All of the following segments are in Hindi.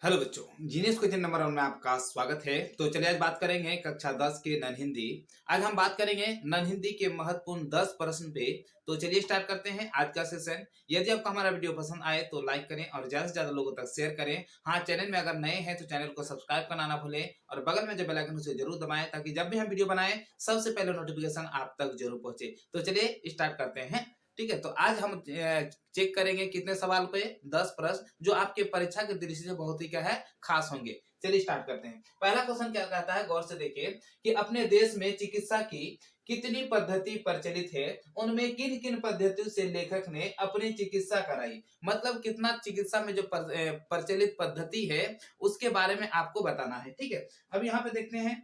हेलो बच्चों, जीनियस क्वेश्चन नंबर 1 में आपका स्वागत है। तो चलिए आज बात करेंगे कक्षा 10 के नन हिंदी। आज हम बात करेंगे नन हिंदी के महत्वपूर्ण 10 प्रश्न पे। तो चलिए स्टार्ट करते हैं आज का सेशन। यदि आपको हमारा वीडियो पसंद आए तो लाइक करें और ज्यादा से ज्यादा लोगों तक शेयर करें। हाँ, चैनल में अगर नए हैं तो चैनल को सब्सक्राइब करना ना भूलें और बगल में जो बेल आइकन उसे जरूर दबाएं ताकि जब भी हम वीडियो बनाएं सबसे पहले नोटिफिकेशन आप तक जरूर पहुंचे। तो चलिए स्टार्ट करते हैं। ठीक है, तो आज हम चेक करेंगे कितने सवाल पे 10 प्रश्न जो आपके परीक्षा की दृष्टि से बहुत ही क्या है खास होंगे। चलिए स्टार्ट करते हैं। पहला क्वेश्चन क्या कहता है, गौर से देखिए कि अपने देश में चिकित्सा की कितनी पद्धति प्रचलित है, उनमें किन किन पद्धतियों से लेखक ने अपनी चिकित्सा कराई। मतलब कितना चिकित्सा में जो प्रचलित पद्धति है उसके बारे में आपको बताना है। ठीक है, अब यहाँ पे देखते हैं।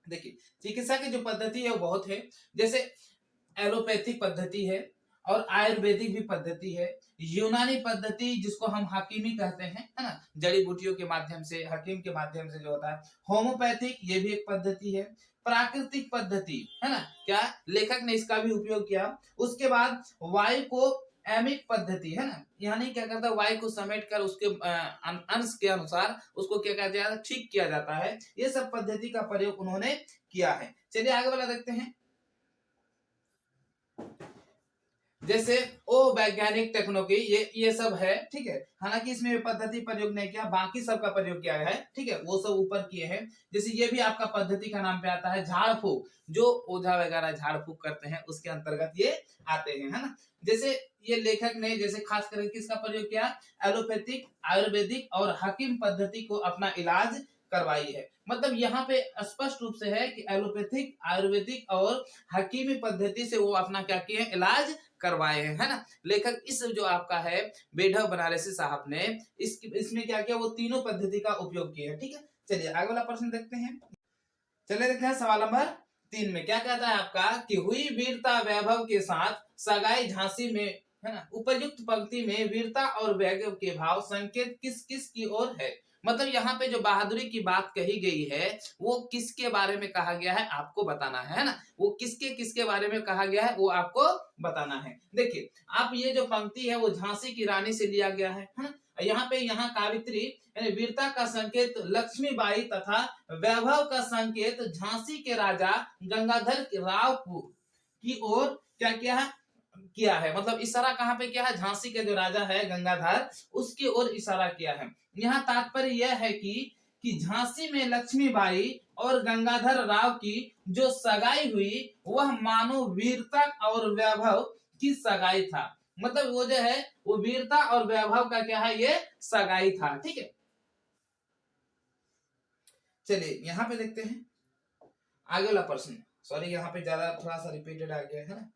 देखिए, चिकित्सा की जो पद्धति है वो बहुत है। जैसे एलोपैथिक पद्धति है और आयुर्वेदिक भी पद्धति है। यूनानी पद्धति जिसको हम हकीमी कहते हैं, है ना, जड़ी बूटियों के माध्यम से, हकीम के माध्यम से जो होता है। होम्योपैथिक ये भी एक पद्धति है। प्राकृतिक पद्धति है ना, क्या लेखक ने इसका भी उपयोग किया। उसके बाद वायु को एमिक पद्धति है ना, यानी क्या करता है वायु को समेट कर उसके अंश के अनुसार उसको क्या कहते हैं ठीक किया जाता है। ये सब पद्धति का प्रयोग उन्होंने किया है। चलिए आगे वाला देखते हैं। जैसे ओ वैज्ञानिक टेक्नोलॉजी ये सब है। ठीक है, हालांकि इसमें पद्धति प्रयोग नहीं किया, बाकी सब का प्रयोग किया है। ठीक है, वो सब ऊपर किए हैं। जैसे ये भी आपका पद्धति का नाम पे आता है झाड़ फूक, जो ओझा वगैरह झाड़ फूक करते हैं उसके अंतर्गत ये आते हैं, है ना। जैसे ये लेखक ने जैसे खास करके किसका प्रयोग किया, एलोपैथिक, आयुर्वेदिक और हकीम पद्धति को अपना इलाज करवाई है। मतलब यहाँ पे स्पष्ट रूप से है कि एलोपैथिक, आयुर्वेदिक और हकीमी पद्धति से वो अपना क्या किए, इलाज करवाए हैं, है ना। लेखक इस जो आपका है बेढब बनारसी साहब ने इसमें क्या किया, वो तीनों पद्धति का उपयोग किया है। ठीक है, चलिए आगे वाला प्रश्न देखते हैं। चलिए देखते हैं सवाल नंबर 3 में क्या कहता है आपका कि हुई वीरता वैभव के साथ सगाई झांसी में, है ना। उपयुक्त पंक्ति में वीरता और वैभव के भाव संकेत किस किस की ओर है। मतलब यहाँ पे जो बहादुरी की बात कही गई है वो किसके बारे में कहा गया है आपको बताना है ना। वो किसके किसके बारे में कहा गया है वो आपको बताना है। देखिए, आप ये जो पंक्ति है वो झांसी की रानी से लिया गया है ना। यहाँ पे यहाँ कावित्री यानी वीरता का संकेत लक्ष्मीबाई तथा वैभव का संकेत झांसी के राजा गंगाधर राव की ओर किया है। मतलब इशारा कहाँ पे किया है, झांसी के जो राजा है गंगाधर उसकी ओर इशारा किया है। यहाँ तात्पर्य यह है कि झांसी में लक्ष्मीबाई और गंगाधर राव की जो सगाई हुई वह मानो वीरता और वैभव की सगाई था। मतलब वो जो है वो वीरता और वैभव का क्या है, ये सगाई था। ठीक है, चलिए यहाँ पे देखते हैं आगे वाला प्रश्न। सॉरी, यहाँ पे ज्यादा थोड़ा सा रिपीटेड आ गया है ना।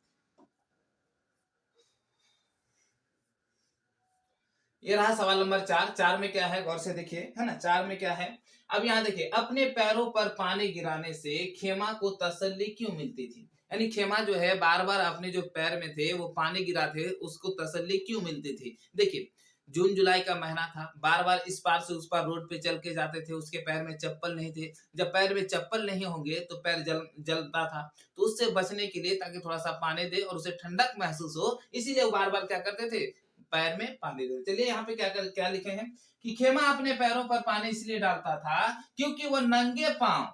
ये रहा सवाल नंबर 4। 4 में क्या है गौर से देखिए, है ना। 4 में क्या है, अब यहाँ देखिए, अपने पैरों पर पानी गिराने से खेमा को तसल्ली क्यों मिलती थी। यानी खेमा जो है बार बार अपने जो पैर में थे वो पानी गिराते उसको तसल्ली क्यों मिलती थी। देखिए, जून जुलाई का महीना था, बार बार इस पार से उस पार रोड पे चल के जाते थे, उसके पैर में चप्पल नहीं थे। जब पैर में चप्पल नहीं होंगे तो पैर जलता था, तो उससे बचने के लिए ताकि थोड़ा सा पानी दे और उसे ठंडक महसूस हो, इसीलिए वो बार बार क्या करते थे, पैर में पानी दे। चलिए यहाँ पे क्या लिखे हैं कि खेमा अपने पैरों पर पानी इसलिए डालता था क्योंकि वह नंगे पांव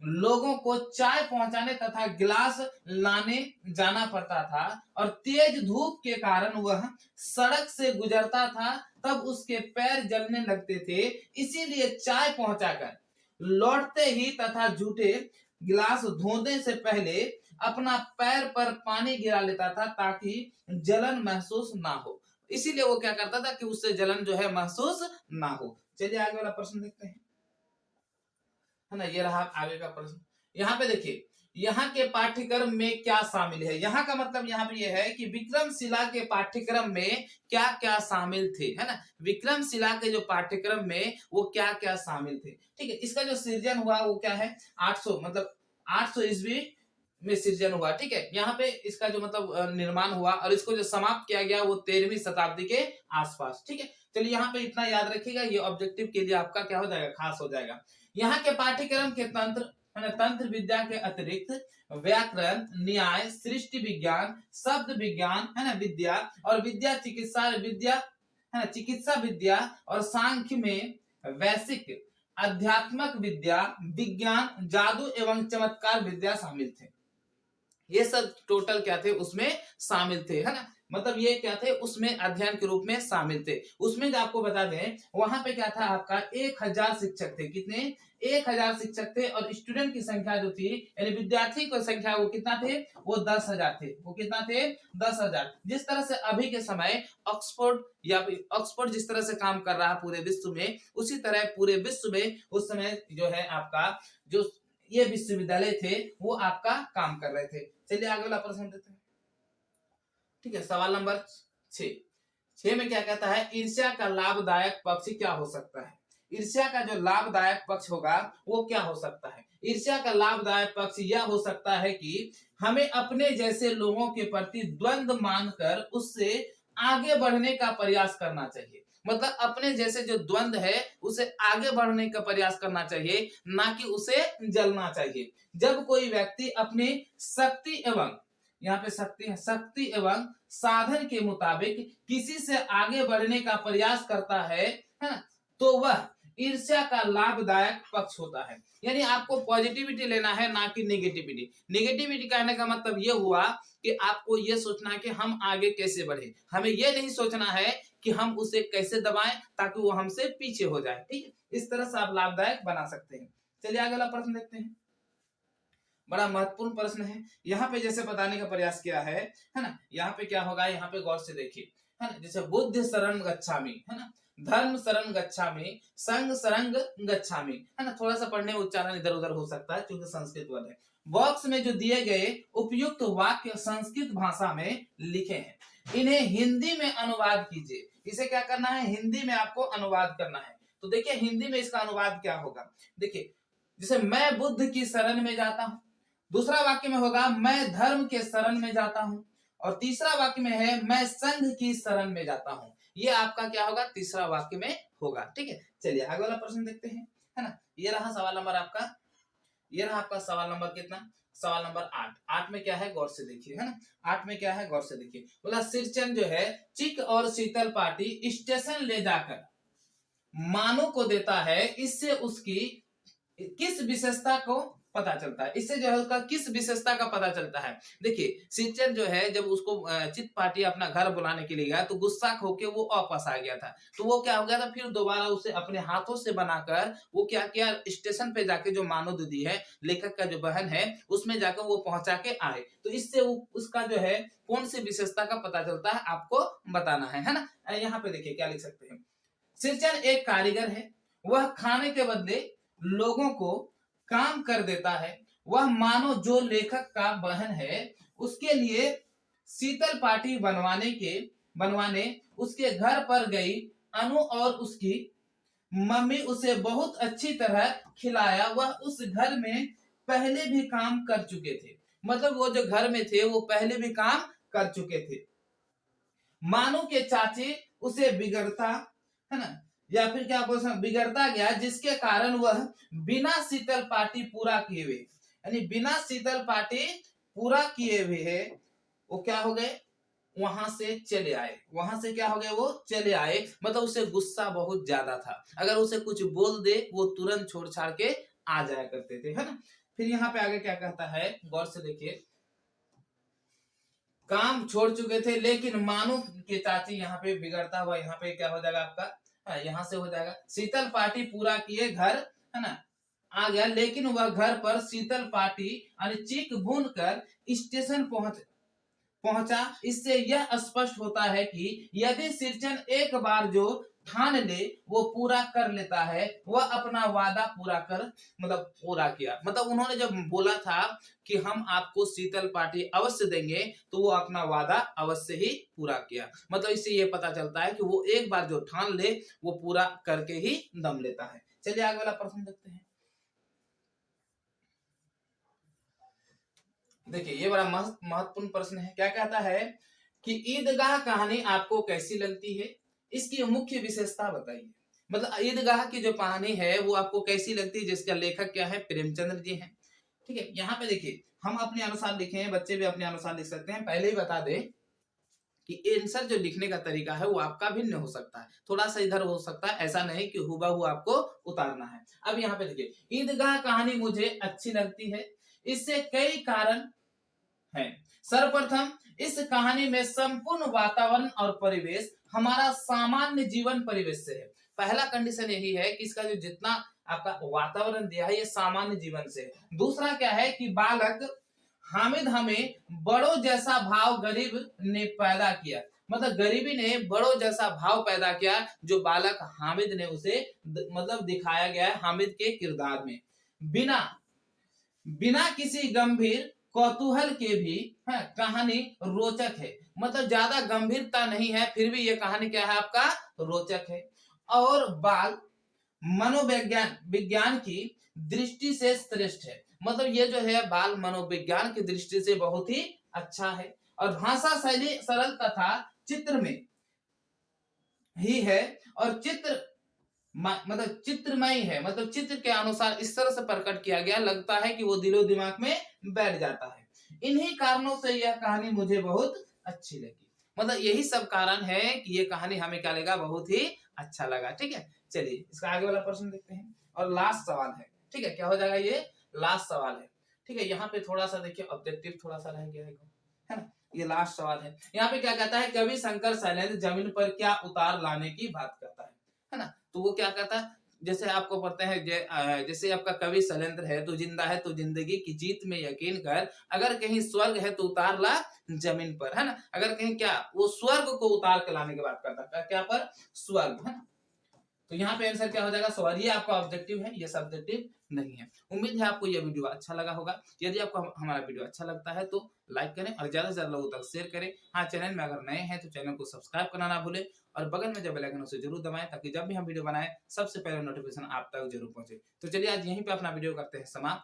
लोगों को चाय पहुंचाने तथा गिलास लाने जाना पड़ता था और तेज धूप के कारण वह सड़क से गुजरता था, तब उसके पैर जलने लगते थे। इसीलिए चाय पहुंचाकर लौटते ही तथा जूठे गिलास धोने से पहले अपना पैर पर पानी गिरा लेता था ताकि जलन महसूस ना हो। इसीलिए वो क्या करता था कि उससे जलन जो है महसूस ना हो। चलिए आगे वाला प्रश्न देखते हैं, है ना। ये रहा आगे का प्रश्न। यहाँ पे देखिए, यहाँ के पाठ्यक्रम में क्या शामिल है। यहाँ का मतलब यहाँ पे ये है कि विक्रमशिला के पाठ्यक्रम में क्या क्या शामिल थे, है ना। विक्रमशिला के जो पाठ्यक्रम में वो क्या क्या शामिल थे। ठीक है, इसका जो सृजन हुआ वो क्या है, 800 मतलब 800 ईस्वी में सृजन हुआ। ठीक है, यहाँ पे इसका जो मतलब निर्माण हुआ और इसको जो समाप्त किया गया वो 13वीं शताब्दी के आसपास। ठीक है, चलिए यहाँ पे इतना याद रखिएगा, ये ऑब्जेक्टिव के लिए आपका क्या हो जाएगा, खास हो जाएगा। यहाँ के पाठ्यक्रम के तंत्र विद्या के अतिरिक्त व्याकरण, न्याय, सृष्टि विज्ञान, शब्द विज्ञान, है ना, विद्या और विद्या चिकित्सा विद्या, है ना, चिकित्सा विद्या और सांख्य में वैश्विक, अध्यात्मक विद्या, विज्ञान, जादू एवं चमत्कार विद्या शामिल थे। ये सब टोटल क्या थे उसमें शामिल थे, है ना। मतलब ये क्या थे उसमें अध्ययन के रूप में शामिल थे। उसमें जो आपको बता दें वहां पे क्या था आपका 1000 शिक्षक थे। कितने? 1000 शिक्षक थे। और स्टूडेंट की संख्या जो थी यानी विद्यार्थी की संख्या वो कितना थे? वो 10,000 थे। वो कितना थे? 10,000। जिस तरह से अभी के समय ऑक्सफोर्ड या ऑक्सफोर्ड जिस तरह से काम कर रहा है पूरे विश्व में, उसी तरह पूरे विश्व में उस समय जो है आपका जो ये विश्वविद्यालय थे वो आपका काम कर रहे थे। चलिए आगे वाला प्रश्न देते हैं। ठीक है, सवाल नंबर 6 में क्या कहता है? ईर्ष्या का लाभदायक पक्ष क्या हो सकता है? ईर्ष्या का जो लाभदायक पक्ष होगा वो क्या हो सकता है? ईर्ष्या का लाभदायक पक्ष यह हो सकता है कि हमें अपने जैसे लोगों के प्रति द्वंद्व मानकर उससे आगे बढ़ने का प्रयास करना चाहिए। मतलब अपने जैसे जो द्वंद्व है उसे आगे बढ़ने का प्रयास करना चाहिए, ना कि उसे जलना चाहिए। जब कोई व्यक्ति अपनी शक्ति एवं, यहाँ पे शक्ति है, शक्ति एवं साधन के मुताबिक किसी से आगे बढ़ने का प्रयास करता है ना, तो वह ईर्ष्या का लाभदायक पक्ष होता है। यानी आपको पॉजिटिविटी लेना है, ना कि नेगेटिविटी। नेगेटिविटी कहने का मतलब ये हुआ कि आपको ये सोचना है कि हम आगे कैसे बढ़े। हमें ये नहीं सोचना है कि हम उसे कैसे दबाएं ताकि वो हमसे पीछे हो जाए। ठीक है, इस तरह से आप लाभदायक बना सकते हैं। चलिए आगे वाला प्रश्न देखते हैं। बड़ा महत्वपूर्ण प्रश्न है। यहाँ पे जैसे बताने का प्रयास किया है ना। यहाँ पे क्या होगा, यहाँ पे गौर से देखिए, है ना। जैसे बुद्ध शरण गच्छामि, है ना, धर्म शरण गच्छामि, संघ शरण गच्छामि, है ना। थोड़ा सा पढ़ने में उच्चारण इधर उधर हो सकता है क्योंकि संस्कृत वर्ड है। बॉक्स में जो दिए गए उपयुक्त वाक्य संस्कृत भाषा में लिखे हैं, इन्हें हिंदी में अनुवाद कीजिए। इसे क्या करना है? हिंदी में आपको अनुवाद करना है। तो देखिए हिंदी में इसका अनुवाद क्या होगा। देखिए जैसे मैं बुद्ध की शरण में जाता हूं, दूसरा वाक्य में होगा मैं धर्म के शरण में जाता हूं, और तीसरा वाक्य में है मैं संघ की शरण में जाता हूं। ये आपका क्या होगा? तीसरा वाक्य में होगा। ठीक है, चलिए आगे वाला प्रश्न देखते हैं, है ना। ये रहा सवाल नंबर आपका, ये रहा आपका सवाल नंबर कितना? सवाल नंबर 8। 8 में क्या है गौर से देखिए, है ना। 8 में क्या है गौर से देखिए। बोला सिरचंद जो है चिक और शीतल पार्टी स्टेशन ले जाकर मानो को देता है, इससे उसकी किस विशेषता को पता चलता है? इससे जो है उसका किस विशेषता का पता चलता है? देखिए सिंचन जो है जब उसको चित पार्टी अपना घर बुलाने के लिए गया तो गुस्सा होके वो वापस आ गया था। तो वो क्या हो गया था, फिर दोबारा उसे अपने हाथों से बनाकर वो क्या किया, स्टेशन पे जाके जो मानो दीदी है लेखक का जो बहन है उसमें जाकर वो पहुंचा के आए। तो इससे उसका जो है कौन सी विशेषता का पता चलता है आपको बताना है ना। यहाँ पे देखिए क्या लिख सकते हैं। सिरचन एक कारीगर है, वह खाने के बदले लोगों को काम कर देता है। वह मानो जो लेखक का बहन है उसके लिए शीतल पार्टी बनवाने उसके घर पर गई। अनु और उसकी मम्मी उसे बहुत अच्छी तरह खिलाया। वह उस घर में पहले भी काम कर चुके थे। मतलब वो जो घर में थे वो पहले भी काम कर चुके थे। मानो के चाचे उसे बिगड़ता, है ना, या फिर क्या बोल सकते बिगड़ता गया, जिसके कारण वह बिना शीतल पार्टी पूरा किए हुए, यानी बिना शीतल पार्टी पूरा किए हुए है वो क्या हो गए, वहां से चले आए। वहां से क्या हो गए, वो चले आए। मतलब उसे गुस्सा बहुत ज्यादा था, अगर उसे कुछ बोल दे वो तुरंत छोड़ छाड़ के आ जाया करते थे, है ना। फिर यहाँ पे आगे क्या कहता है गौर से देखिए। काम छोड़ चुके थे लेकिन मानो के चाची यहाँ पे बिगड़ता हुआ, यहाँ पे क्या हो जाएगा आपका, यहाँ से हो जाएगा शीतल पार्टी पूरा किए घर, है ना, आ गया। लेकिन वह घर पर शीतल पार्टी यानी चीक भून कर स्टेशन पहुंचा। इससे यह स्पष्ट होता है कि यदि सिरचन एक बार जो ठान ले वो पूरा कर लेता है। वह अपना वादा पूरा किया। मतलब उन्होंने जब बोला था कि हम आपको शीतल पार्टी अवश्य देंगे तो वो अपना वादा अवश्य ही पूरा किया। मतलब इससे ये पता चलता है कि वो एक बार जो ठान ले वो पूरा करके ही दम लेता है। चलिए आगे वाला प्रश्न देखते हैं। देखिए ये बड़ा महत्वपूर्ण प्रश्न है। क्या कहता है कि ईदगाह कहानी आपको कैसी लगती है, इसकी मुख्य विशेषता बताइए। मतलब ईदगाह की जो कहानी है वो आपको कैसी लगती है, जिसका लेखक क्या है, प्रेमचंद्र जी हैं। ठीक है, यहाँ पे देखिए हम अपने अनुसार लिखे हैं, बच्चे भी अपने अनुसार लिख सकते हैं। पहले ही बता दें कि आंसर जो लिखने का तरीका है वो आपका भिन्न हो सकता है, थोड़ा सा इधर हो सकता है, ऐसा नहीं कि हुबहू आपको उतारना है। अब यहाँ पे देखिए, ईदगाह कहानी मुझे अच्छी लगती है, इससे कई कारण हैं। सर्वप्रथम, इस कहानी में संपूर्ण वातावरण और परिवेश हमारा सामान्य जीवन परिवेश से है। पहला कंडीशन यही है कि इसका जो जितना आपका वातावरण दिया है ये सामान्य जीवन से है। दूसरा क्या है कि बालक हामिद हमें बड़ों जैसा भाव गरीब ने पैदा किया, मतलब गरीबी ने बड़ों जैसा भाव पैदा किया जो बालक हामिद ने उसे मतलब दिखाया गया है हामिद के किरदार में। बिना बिना किसी गंभीर कौतूहल के भी है कहानी रोचक है, मतलब ज्यादा गंभीरता नहीं है फिर भी ये कहानी क्या है आपका रोचक है। और बाल मनोविज्ञान विज्ञान की दृष्टि से श्रेष्ठ है, मतलब ये जो है बाल मनोविज्ञान की दृष्टि से बहुत ही अच्छा है। और भाषा शैली सरल तथा चित्र में ही है, और चित्र मतलब चित्रमय है, मतलब चित्र के अनुसार इस तरह से प्रकट किया गया लगता है कि वो दिलो दिमाग में बैठ जाता है। इन्हीं कारणों से यह कहानी मुझे बहुत अच्छी लगी, मतलब यही सब कारण है कि ये कहानी हमें क्या लगा, बहुत ही अच्छा लगा। ठीक है, चलिए इसका आगे वाला प्रश्न देखते हैं और लास्ट सवाल है। ठीक है, क्या हो जाएगा, ये लास्ट सवाल है। ठीक है, यहाँ पे थोड़ा सा देखिए ऑब्जेक्टिव थोड़ा सा रह गया है ना, ये लास्ट सवाल है। यहाँ पे क्या कहता है, कवि शंकर शैलेंद्र जमीन पर क्या उतार लाने की बात करता है ना। तो वो क्या कहता है, जैसे आपको पढ़ते हैं जैसे आपका कवि शैलेंद्र है, तो जिंदा है तो जिंदगी की जीत में यकीन कर, अगर कहीं स्वर्ग है तो उतार ला जमीन पर, है ना। अगर कहीं क्या, वो स्वर्ग को उतार के लाने की बात करता है, क्या पर, स्वर्ग, है ना। तो यहाँ पे आंसर क्या हो जाएगा, सवाल। ये आपका ऑब्जेक्टिव है, ये सब्जेक्टिव नहीं है। उम्मीद है आपको यह वीडियो अच्छा लगा होगा। यदि आपको हमारा वीडियो अच्छा लगता है तो लाइक करें और ज्यादा से ज्यादा लोगों तक शेयर करें। हाँ, चैनल में अगर नए हैं तो चैनल को सब्सक्राइब करना ना भूलें और बगल में जो बेल आइकन उसे जरूर दबाएं, ताकि जब भी हम वीडियो बनाएं सबसे पहले नोटिफिकेशन आप तक जरूर पहुंचे। तो चलिए आज यहीं पे अपना वीडियो करते हैं समाप्त।